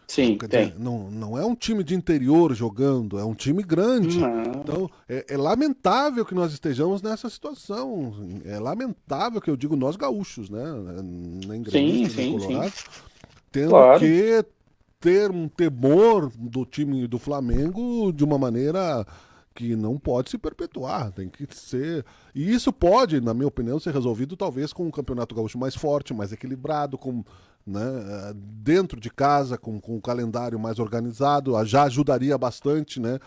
Sim, então, quer dizer, não é um time de interior jogando, é um time grande. Então, é lamentável que nós estejamos nessa situação. É lamentável que eu digo nós gaúchos, né? Nem gremistas, nem colorados, tendo que ter um temor do time do Flamengo de uma maneira que não pode se perpetuar, tem que ser... E isso pode, na minha opinião, ser resolvido talvez com um campeonato gaúcho mais forte, mais equilibrado, com, né, dentro de casa, com um calendário mais organizado, já ajudaria bastante, né?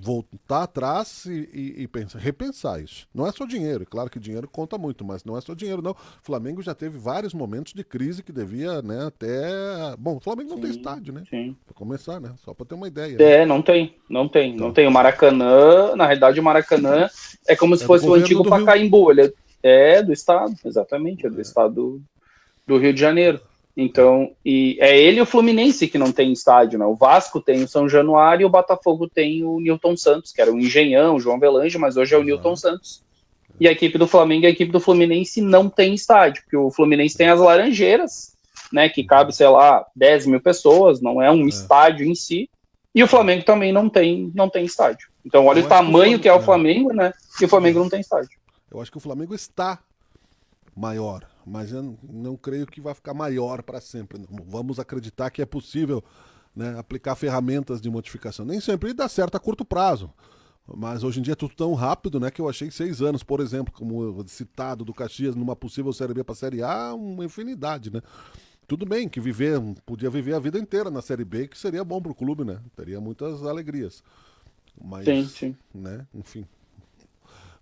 Voltar atrás e repensar isso. Não é só dinheiro, claro que dinheiro conta muito, mas não é só dinheiro, não. O Flamengo já teve vários momentos de crise que devia, né, até... Bom, o Flamengo não tem estádio, né? Pra começar, né? Só pra ter uma ideia. Né? Não tem. Não tem. O Maracanã, na realidade, o Maracanã é como se fosse o antigo Pacaembu. Ele é do estado, exatamente, é do estado do Rio de Janeiro. Então, e é ele e o Fluminense que não tem estádio, né? O Vasco tem o São Januário e o Botafogo tem o Newton Santos, que era o Engenhão, o João Avelange, mas hoje é o Newton Santos. E a equipe do Flamengo e a equipe do Fluminense não tem estádio, porque o Fluminense tem as Laranjeiras, né, que cabe, sei lá, 10 mil pessoas, não é um estádio em si, e o Flamengo também não tem estádio. Então, olha o tamanho que é o Flamengo, né, e o Flamengo não tem estádio. Eu acho que o Flamengo está maior, mas eu não creio que vai ficar maior para sempre. Vamos acreditar que é possível, né, aplicar ferramentas de modificação. Nem sempre dá certo a curto prazo, mas hoje em dia é tudo tão rápido, né, que eu achei 6 anos, por exemplo, como citado do Caxias, numa possível Série B para Série A, uma infinidade, né? Tudo bem que podia viver a vida inteira na Série B, que seria bom para o clube, né? Teria muitas alegrias. Mas, sim. Né, enfim...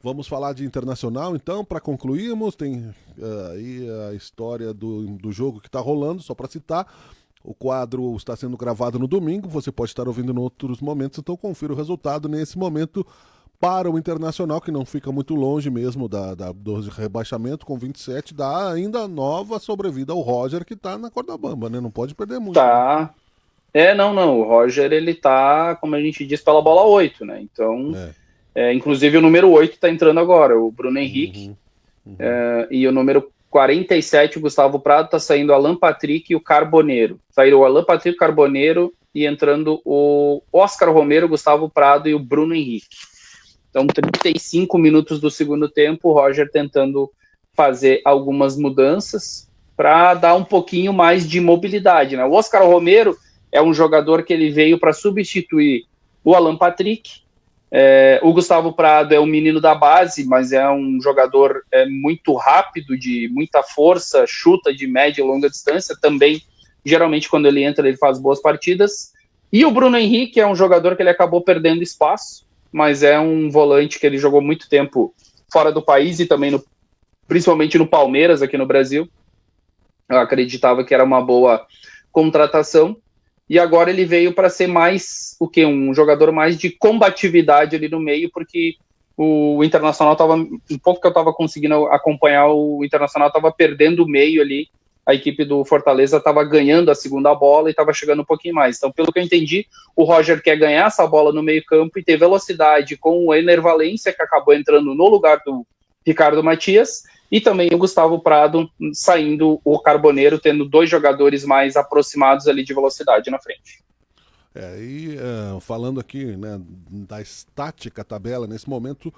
Vamos falar de Internacional, então, para concluirmos. Tem aí a história do jogo que está rolando, só para citar. O quadro está sendo gravado no domingo, você pode estar ouvindo em outros momentos, então confira o resultado nesse momento para o Internacional, que não fica muito longe mesmo do rebaixamento, com 27, dá ainda nova sobrevida ao Roger, que está na corda bamba, né? Não pode perder muito. Tá. Né? Não. O Roger, ele tá, como a gente diz, pela bola 8, né? Então... inclusive o número 8 está entrando agora, o Bruno Henrique, e o número 47, o Gustavo Prado, está saindo o Alan Patrick e o Carboneiro. Saiu o Alan Patrick, o Carboneiro, e entrando o Oscar Romero, o Gustavo Prado e o Bruno Henrique. Então, 35 minutos do segundo tempo, o Roger tentando fazer algumas mudanças para dar um pouquinho mais de mobilidade, né? O Oscar Romero é um jogador que ele veio para substituir o Alan Patrick. O Gustavo Prado é um menino da base, mas é um jogador muito rápido, de muita força, chuta de média e longa distância. Também, geralmente, quando ele entra, ele faz boas partidas. E o Bruno Henrique é um jogador que ele acabou perdendo espaço, mas é um volante que ele jogou muito tempo fora do país e também, principalmente no Palmeiras, aqui no Brasil. Eu acreditava que era uma boa contratação. E agora ele veio para ser mais, um jogador mais de combatividade ali no meio, porque o Internacional estava, um pouco que eu estava conseguindo acompanhar, o Internacional estava perdendo o meio ali, a equipe do Fortaleza estava ganhando a segunda bola e estava chegando um pouquinho mais. Então, pelo que eu entendi, o Roger quer ganhar essa bola no meio campo e ter velocidade com o Ener Valencia, que acabou entrando no lugar do Ricardo Matias, e também o Gustavo Prado saindo, o Carboneiro, tendo 2 jogadores mais aproximados ali de velocidade na frente. Falando aqui, né, da estática tabela, nesse momento,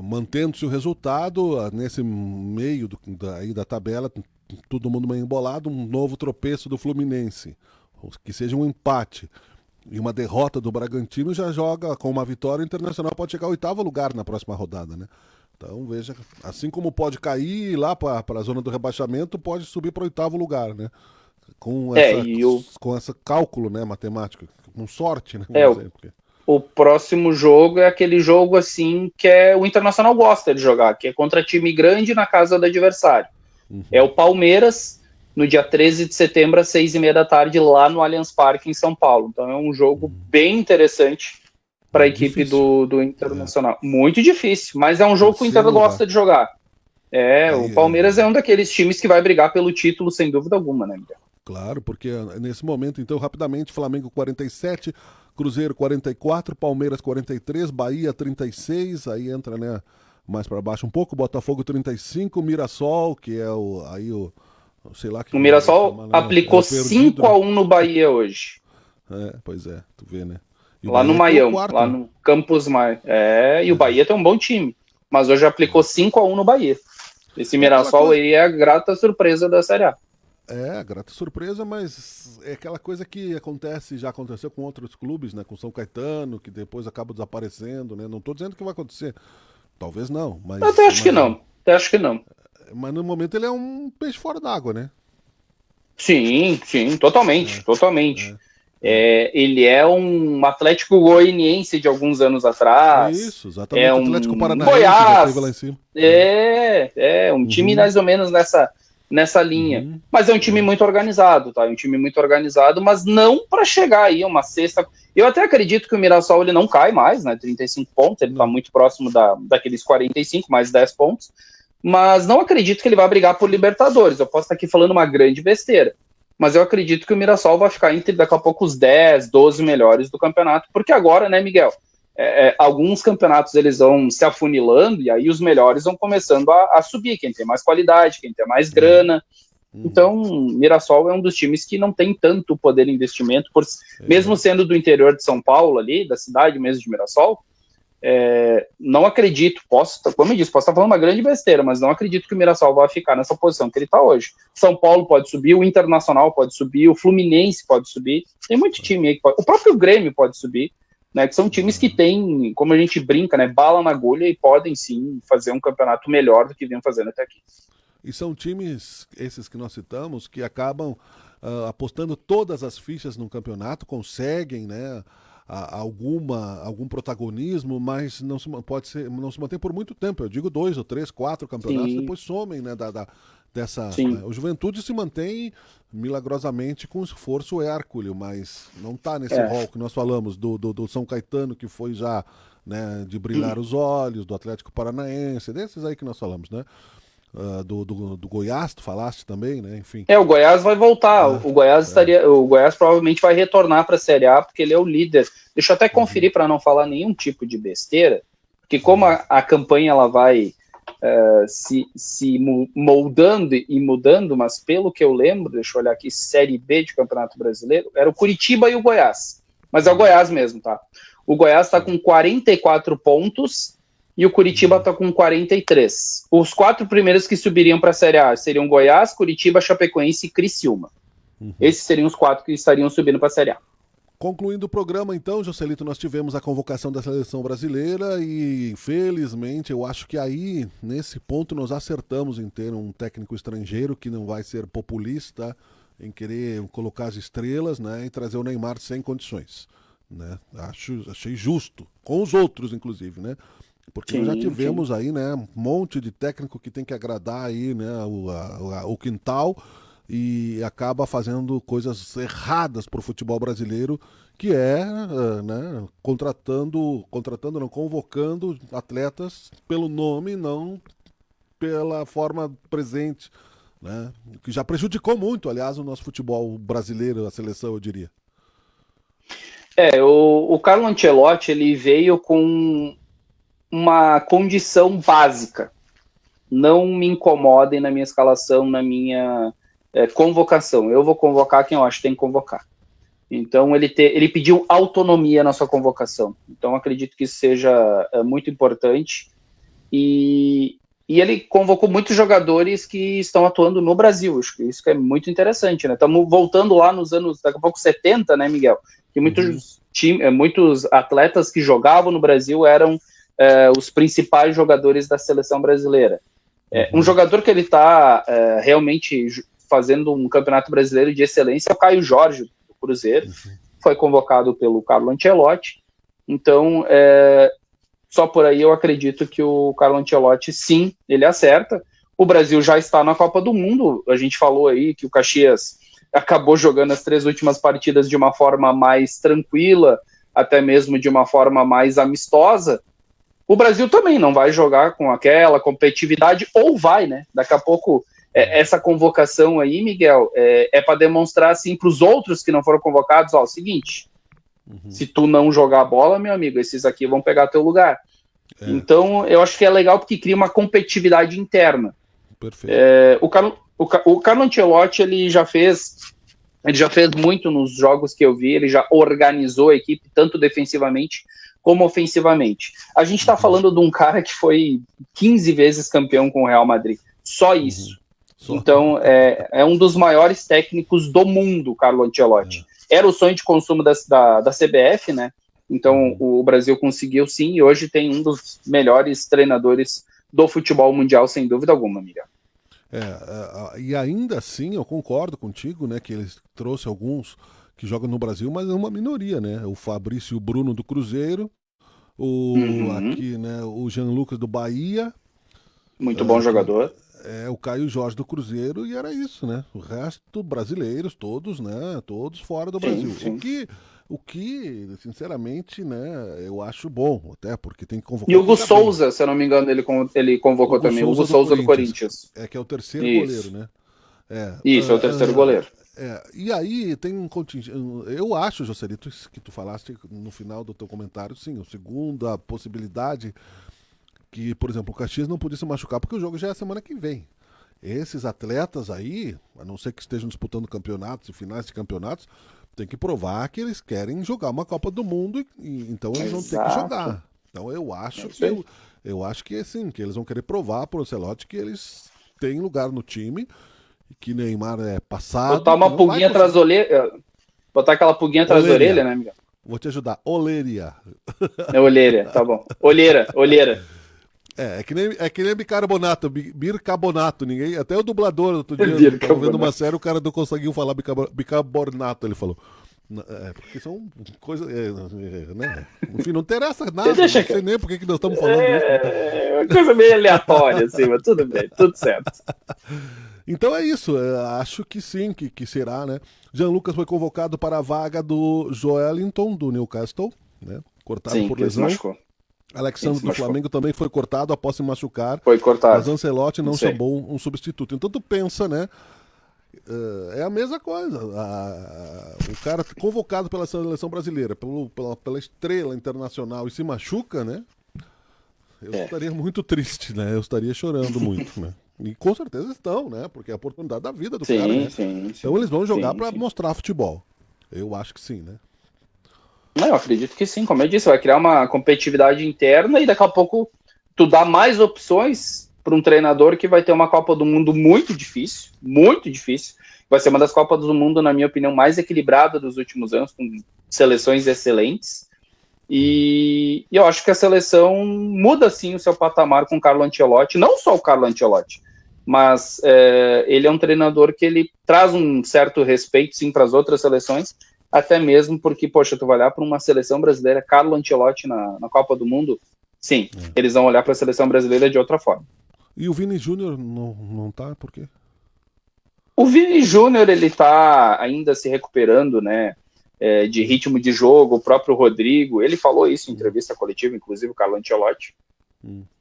mantendo-se o resultado, nesse meio da tabela, todo mundo meio embolado, um novo tropeço do Fluminense, que seja um empate. E uma derrota do Bragantino já joga com uma vitória, o Internacional pode chegar ao 8º lugar na próxima rodada, né? Então, veja, assim como pode cair lá para a zona do rebaixamento, pode subir para o 8º lugar, né? Com É, essa, e o, com esse cálculo, né, matemático, com sorte, né, é, vamos o, dizer. Porque... o próximo jogo é aquele jogo assim que o Internacional gosta de jogar, que é contra time grande na casa do adversário. É o Palmeiras, no dia 13 de setembro, às 6h30 da tarde, lá no Allianz Parque, em São Paulo. Então é um jogo bem interessante para a equipe Difícil. do Internacional. Muito difícil, mas é um jogo que o Inter Terceiro lugar. gosta de jogar. O Aí, Palmeiras é um daqueles times que vai brigar pelo título, sem dúvida alguma, né, Miguel? claro, porque nesse momento, então, rapidamente, Flamengo 47, Cruzeiro 44, Palmeiras 43, Bahia 36, aí entra, né, mais para baixo um pouco, Botafogo 35, Mirassol, que é sei lá que O como vai Mirassol chamar, né? É aplicou o perdido, né? 5-1 no Bahia hoje. Pois é, tu vê, né? E o Lá no Bahia que é o Maião, quarto, lá né? no Campos Maia. E o Bahia tem um bom time, mas hoje aplicou 5-1 no Bahia. Esse É aquela Mirassol coisa, aí é a grata surpresa da Série A. grata surpresa, mas é aquela coisa que acontece, já aconteceu com outros clubes, né? Com São Caetano, que depois acaba desaparecendo, né? Não tô dizendo que vai acontecer, talvez não, Eu até acho que mas, não. Até acho que não. mas no momento ele é um peixe fora d'água, né? Sim, sim, totalmente, totalmente. É, é. Ele é um Atlético Goianiense de alguns anos atrás, Isso, é exatamente. O Atlético um Paranaense já teve lá em Goiás, cima. é um time Uhum, mais ou menos nessa linha. uhum, Mas é um time é. muito organizado, tá? É um time muito organizado, mas não para chegar aí a uma sexta. Eu até acredito que o Mirassol ele não cai mais, né? 35 pontos, ele está Não. muito próximo daqueles 45, mais 10 pontos. Mas não acredito que ele vai brigar por Libertadores. Eu posso estar aqui falando uma grande besteira. Mas eu acredito que o Mirassol vai ficar entre daqui a pouco os 10, 12 melhores do campeonato. Porque agora, né, Miguel? Alguns campeonatos eles vão se afunilando e aí os melhores vão começando a subir. Quem tem mais qualidade, quem tem mais Uhum, grana. uhum. Então, Mirassol é um dos times que não tem tanto poder de investimento, mesmo É. sendo do interior de São Paulo, ali, da cidade mesmo de Mirassol. Não acredito, como eu disse, posso estar falando uma grande besteira, mas não acredito que o Mirassol vai ficar nessa posição que ele está hoje. São Paulo pode subir, o Internacional pode subir, o Fluminense pode subir, tem muito time aí que pode, o próprio Grêmio pode subir, né, que são times que têm, como a gente brinca, né, bala na agulha e podem sim fazer um campeonato melhor do que vinham fazendo até aqui. E são times, esses que nós citamos, que acabam apostando todas as fichas no campeonato, conseguem, né, algum protagonismo, mas não se mantém por muito tempo. Eu digo 2 ou 3, 4 campeonatos, Sim, depois somem, né, dessa. sim. Né? O Juventude se mantém milagrosamente com esforço hércules, mas não está nesse É. rol que nós falamos do São Caetano, que foi já, né, de brilhar os olhos, do Atlético Paranaense, desses aí que nós falamos, né? Do Goiás, tu falaste também, né? Enfim. O Goiás vai voltar. É, O Goiás provavelmente vai retornar para a Série A porque ele é o líder. Deixa eu até uhum, conferir para não falar nenhum tipo de besteira, porque como a campanha ela vai se moldando e mudando, mas pelo que eu lembro, deixa eu olhar aqui, Série B de Campeonato Brasileiro, era o Curitiba e o Goiás. Mas é o Goiás mesmo, tá? O Goiás está com 44 pontos e o Curitiba está com 43. Os 4 primeiros que subiriam para a Série A seriam Goiás, Curitiba, Chapecoense e Criciúma. uhum. Esses seriam os 4 que estariam subindo para a Série A. Concluindo o programa, então, Joselito, nós tivemos a convocação da seleção brasileira e, infelizmente, eu acho que aí, nesse ponto, nós acertamos em ter um técnico estrangeiro que não vai ser populista em querer colocar as estrelas, né, e trazer o Neymar sem condições, né? Achei justo, com os outros, inclusive, né? Porque nós já Sim, sim. tivemos aí, né, um monte de técnico que tem que agradar aí, né, o quintal e acaba fazendo coisas erradas para o futebol brasileiro, que é, né, não, convocando atletas pelo nome, não pela forma presente, né, que já prejudicou muito, aliás, o nosso futebol brasileiro, a seleção, eu diria. O Carlo Ancelotti ele veio com uma condição básica. Não me incomodem na minha escalação, na minha convocação. Eu vou convocar quem eu acho que tem que convocar. Então, ele pediu autonomia na sua convocação. Então, acredito que isso seja muito importante. E ele convocou muitos jogadores que estão atuando no Brasil. Acho que isso que é muito interessante, né? Estamos voltando lá nos anos, daqui a pouco, 70, né, Miguel? que muitos atletas que jogavam no Brasil eram os principais jogadores da seleção brasileira. Um jogador que ele está realmente fazendo um campeonato brasileiro de excelência é o Caio Jorge, do Cruzeiro, foi convocado pelo Carlo Ancelotti. Então, só por aí eu acredito que o Carlo Ancelotti, sim, ele acerta. O Brasil já está na Copa do Mundo. A gente falou aí que o Caxias acabou jogando as 3 últimas partidas de uma forma mais tranquila, até mesmo de uma forma mais amistosa. O Brasil também não vai jogar com aquela competitividade, ou vai, né? Daqui a pouco, essa convocação aí, Miguel, é para demonstrar assim para os outros que não foram convocados, ó, o seguinte, se tu não jogar a bola, meu amigo, esses aqui vão pegar teu lugar. Então, eu acho que é legal porque cria uma competitividade interna. Perfeito. O Carlo Ancelotti, ele já fez muito nos jogos que eu vi, ele já organizou a equipe, tanto defensivamente como ofensivamente. A gente está falando de um cara que foi 15 vezes campeão com o Real Madrid. Só isso. Então, é um dos maiores técnicos do mundo, Carlo Ancelotti. Era o sonho de consumo da CBF, né? Então, o Brasil conseguiu sim, e hoje tem um dos melhores treinadores do futebol mundial, sem dúvida alguma, Miguel. E ainda assim, eu concordo contigo, né, que eles trouxe alguns que jogam no Brasil, mas é uma minoria, né? O Fabrício e o Bruno do Cruzeiro, aqui, né, o Jean Lucas do Bahia. Muito bom jogador. O Caio Jorge do Cruzeiro, e era isso, né? O resto, brasileiros, todos, né? Todos fora do Brasil. Sim. O que, sinceramente, né, eu acho bom, até porque tem que convocar. E o Hugo Souza, se eu não me engano, ele convocou também. O Hugo Souza do Corinthians. Que é o terceiro goleiro, né? Isso, é o terceiro goleiro. E aí tem um contingente. Eu acho, Joselito, que tu falaste no final do teu comentário, sim, a segunda possibilidade que, por exemplo, o Caxias não podia se machucar porque o jogo já é semana que vem. Esses atletas aí, a não ser que estejam disputando campeonatos e finais de campeonatos, tem que provar que eles querem jogar uma Copa do Mundo e então eles vão ter que jogar. Então eu acho que assim, que eles vão querer provar pro Ancelotti que eles têm lugar no time, que Neymar é passado. Botar uma pulguinha atrás da orelha, botar aquela pulguinha atrás da orelha, né, Miguel? Vou te ajudar. Olheria. Olheira, tá bom. Olheira. É que nem bicarbonato, bicarbonato, ninguém, até o dublador outro dia, tava vendo uma série, o cara não conseguiu falar bicarbonato, ele falou. Porque são coisas, né? Enfim, não interessa nada, não sei nem por que nós estamos falando isso. É uma coisa meio aleatória, assim, mas tudo bem, tudo certo. Então é isso, acho que sim, que será, né? Jean Lucas foi convocado para a vaga do Joelinton, do Newcastle, né? Cortado por lesão. Alexandre do Flamengo também foi cortado após se machucar. Foi cortado. Mas Ancelotti não chamou um substituto. Então tu pensa, né? É a mesma coisa. O cara convocado pela seleção brasileira, pela estrela internacional e se machuca, né? Eu estaria muito triste, né? Eu estaria chorando muito, né? E com certeza estão, né? Porque é a oportunidade da vida do cara, né? Então eles vão jogar para mostrar futebol. Eu acho que sim, né? Eu acredito que sim, como eu disse, vai criar uma competitividade interna e daqui a pouco tu dá mais opções para um treinador que vai ter uma Copa do Mundo muito difícil, vai ser uma das Copas do Mundo, na minha opinião, mais equilibrada dos últimos anos, com seleções excelentes, e eu acho que a seleção muda sim o seu patamar com o Carlo Ancelotti, não só o Carlo Ancelotti, mas ele é um treinador que ele traz um certo respeito sim para as outras seleções, até mesmo porque, poxa, tu vai olhar para uma seleção brasileira, Carlo Ancelotti na Copa do Mundo, sim, eles vão olhar para a seleção brasileira de outra forma. E o Vini Júnior não tá, por quê? O Vini Júnior, ele tá ainda se recuperando, né, de ritmo de jogo, o próprio Rodrigo, ele falou isso em entrevista coletiva, inclusive o Carlo Ancelotti.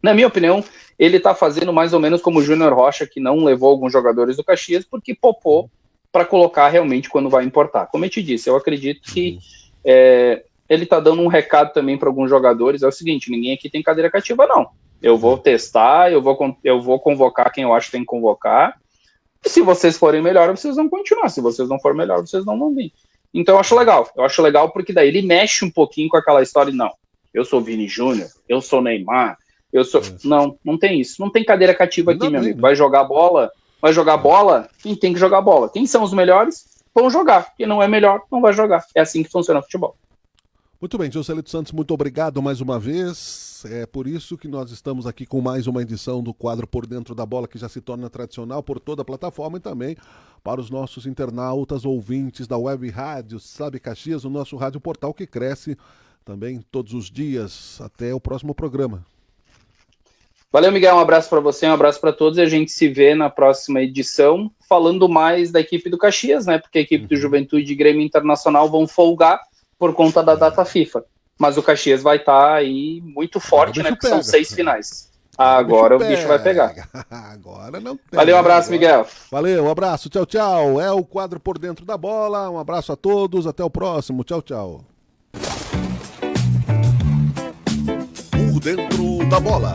Na minha opinião, ele tá fazendo mais ou menos como o Júnior Rocha, que não levou alguns jogadores do Caxias, porque popou para colocar realmente quando vai importar. Como eu te disse, eu acredito que ele tá dando um recado também para alguns jogadores, é o seguinte, ninguém aqui tem cadeira cativa, não. Eu vou testar, eu vou convocar quem eu acho que tem que convocar, e se vocês forem melhor, vocês vão continuar, se vocês não forem melhor, vocês não vão vir. Então eu acho legal porque daí ele mexe um pouquinho com aquela história, não, eu sou Vini Júnior, eu sou Neymar, eu sou... Não tem isso, não tem cadeira cativa aqui, meu amigo, vai jogar bola, quem tem que jogar bola? Quem são os melhores? vão jogar. Quem não é melhor, não vai jogar. É assim que funciona o futebol. Muito bem, Joselito Santos, muito obrigado mais uma vez. É por isso que nós estamos aqui com mais uma edição do quadro Por Dentro da Bola, que já se torna tradicional por toda a plataforma e também para os nossos internautas, ouvintes da Web Rádio Sabe Caxias, o nosso rádio portal que cresce também todos os dias. Até o próximo programa. Valeu, Miguel. Um abraço para você, um abraço para todos. E a gente se vê na próxima edição, falando mais da equipe do Caxias, né? Porque a equipe do Juventude e Grêmio Internacional vão folgar por conta da data FIFA. Mas o Caxias vai estar aí muito forte, né? Porque são 6 finais. Agora o bicho vai pegar. Agora não tem. Valeu, um abraço, Miguel. Valeu, um abraço, tchau, tchau. É o quadro Por Dentro da Bola. Um abraço a todos, até o próximo. Tchau, tchau. Por Dentro da Bola.